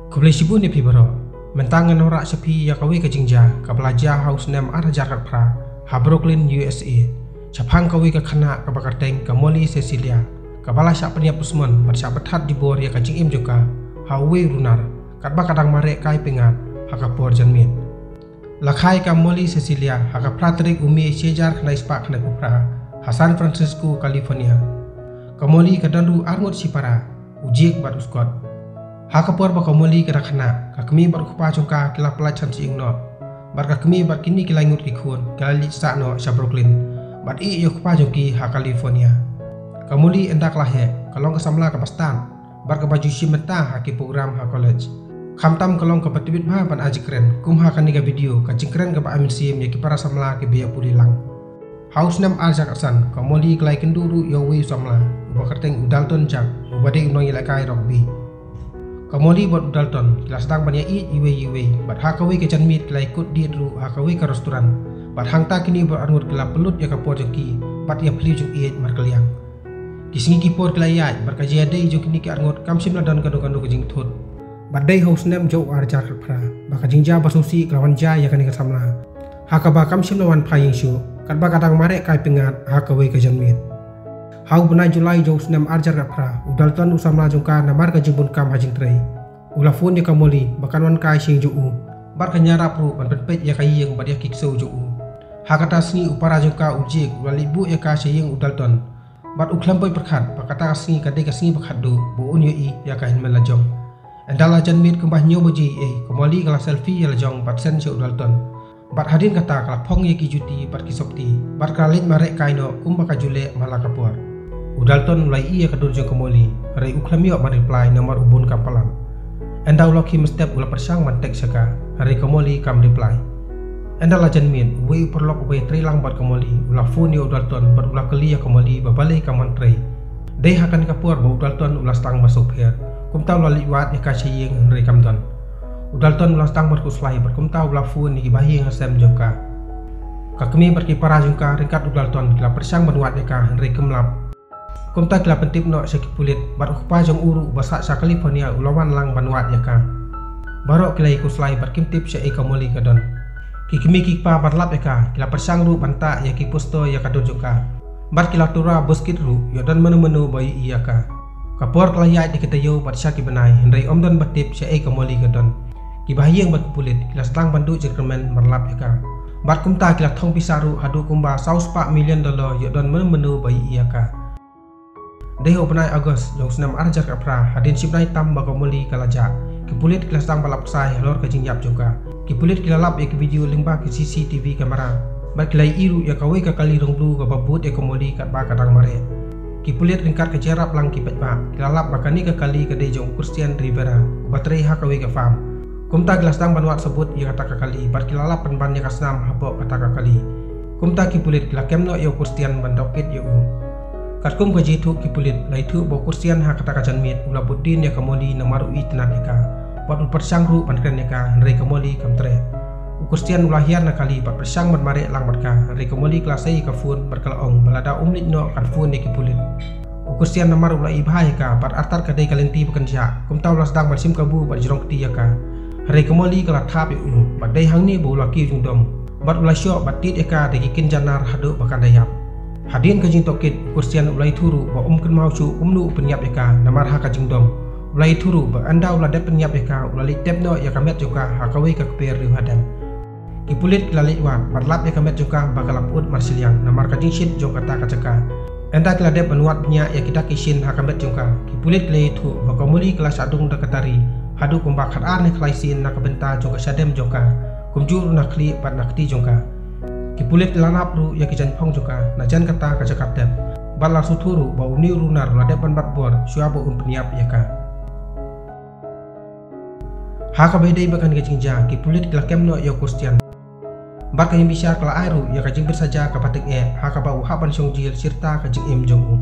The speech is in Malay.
Kublai sibu ni pibaro mentangan orang sepi ya kawi ke jingja ke pelajar house name arah jarak pra ha Brooklyn USA capang kawi ke kena ke bakar tank ke Molly Cecilia ke bala syak peniap usman bersyak bethat di bor ya ke jingim juga ha we runar kat bakadang marek kai pengat ha ka por janmit lakhai ka Molly Cecilia ha ka Patrick umi sejar kena ispak kena kupra ha San Francisco California ke Molly ke dandu arngot sipara ujik bat uskot ha ka por ba ka Molly ke rakhna ka kemi bat kupa jongka kila pelachan si ingno bat ka kemi bat kini kila ingut ikun kali sa no sa Brooklyn bat i yo kupa jongki ha California ka Molly endak lahe kalong ka samla ka pastan bat ka baju simenta ha ki program ha college khamtam kalong ka batibit bha pan ajikren kum ha kani ka video ka jingkren ka ba amin sim ya ki para samla ke biya pulilang house nam arjak asan ka Molly klai kenduru yo we samla ba kerteng Dalton jak ubade unoi lakai rugby ka Molly bot Dalton kila sedang banyak iwe bat ha kawe ke janmit kila ikut di dulu ha kawe ke restoran bat hangta kini bot angut kila pelut ya ka por joki bat ya pli juk iet mar kaliang kisingi ki por kila ya bat ka jade juk kini ki angut kam sim ladan kado ke jing thut bat dai house nam jo arjar khra ba ka jingja basusi kawan ja ya kani ka samla ha ka ba kam sim lawan phaying shu kat ba kadang mare kai pengat ha kawe ke janmit hau benai Julai jauh senam arjar kapra Dalton usamla jongka namar ka jimbun kam hajing trei ula phone ya ka Molly bakan wan kai sing juu bar ka nyarap ru ban pet ya ka yeng bad ya kikso juu ha kata sni upara jongka ujik wali bu ya ka sing Dalton bat uklam boy perkhat pakata sni ka de ka sni pakhat do bu un yo ya ka hin melajong endala janmit kembah nyo boji ka Molly kala selfie ya lajong bat sen si Dalton bat hadin kata kala phong ya ki juti bat ki sopti bat kalit marek kaino kum baka jule malakapur Dalton mulai ia kedun jong ke Molly rai uklam yo ma reply nomor ubun kampalan endau loki mestep ula persang mantek saka hari ke Molly kam reply endala janmin we perlok we trilang bat ke Molly ula phone yo Dalton bat ula keli ya ke Molly babale ka mantre dei hakan kapur ba Dalton ula stang masuk her kum taw la liwat ya ka siyeng rai kamdon Dalton ula stang bat kuslai bat kum taw ula phone ni bahi ngasem jongka ka kemi bat ki para jongka ringkat Dalton kila persang banwat ya ka rai kemlap kumta kila pentip no seki pulit bat ukpa jong uru basak sa California ulawan lang banwat ya ka barok kila iku slai bat kimtip sa eka Molly kadon kikimi kikpa bat lap ya ka kila persang ru banta ya ki posto ya kadon joka bat kila tura boskit ru ya dan menu bayi iya ka kapor kila ya di kita yo bat syaki benai hendrai omdon batip sa eka Molly kadon ki bahiyeng bat pulit kila setang bandu jerkemen marlap ya ka bat kumta kila thong pisaru hadu kumba saus $1 million ya dan menu bayi iya ka Deho penai Agos jong senam arjar kapra hadin sipnai tam ba ka Molly kalaja kipulit kila stang balap sai lor ka jingyap juga kipulit kila lap ya ke video lingba ke CCTV kamera bat kila iru ya kawe ka kali rong blue ka babut ya ka Molly kat ba kadang mare kipulit ringkat ke jarap lang kipet ba kila lap bakani ka kali ka de jong Christian Rivera baterai ha kawe ka farm kumta kila stang banwat sebut ya kata ka kali bat kila lap ban ya ka snam habok kata ka kali kumta kipulit kila kemno ya Christian bandokit ya Katkum ka jitu kipulit laitu bo kursian ha kata kajan mit ula budin ya ka Molly na maru itnan eka bat persang ru pankren eka hendrai ka Molly kamtre kursian ula hiar na kali bat persang mat mare lang bat ka hendrai ka Molly klasai ka fun berkalaong balada umlit no kan fun ni kipulit kursian na maru ula ibhai ka bat artar ka dei kalenti bekerja kum taw las dang bersim kabu bat jirong ti ka hendrai ka Molly kala thap yu bat dei hang ni bo ula ki jungdom bat ula syo bat tit eka de kin janar hadu bakan dayap hadin ka jing tokit kursian ulai turu ba ken mau chu umnu penyap eka namar ha ka jing dom ulai turu ba anda ula de penyap eka ulali tep no ya kamet joka ha kawe ka per riu hadam kipulit lali wan barlap ya kamet joka ba kalaput marsiliang namar ka jing shit jong kata ka jaka anda kala de penuat nya ya kita kisin ha kamet joka kipulit le tu ba ka Molly kelas adung da katari hadu kumba khat ar ne khlaisin na ka benta joka sadem joka kumjur na khli pat nakti joka kipulit lanap ru ya kijan phong juga najan kata ka jakat dep balar suturu bau ni runar la depan bat bor syabo un peniap ya ka ha ka bedai bakan ke jingja kipulit kala kemno ya Christian bat ka bisa kala airu ya ka jing bersaja ka patik ha ka bau haban song jil sirta ka jing im jong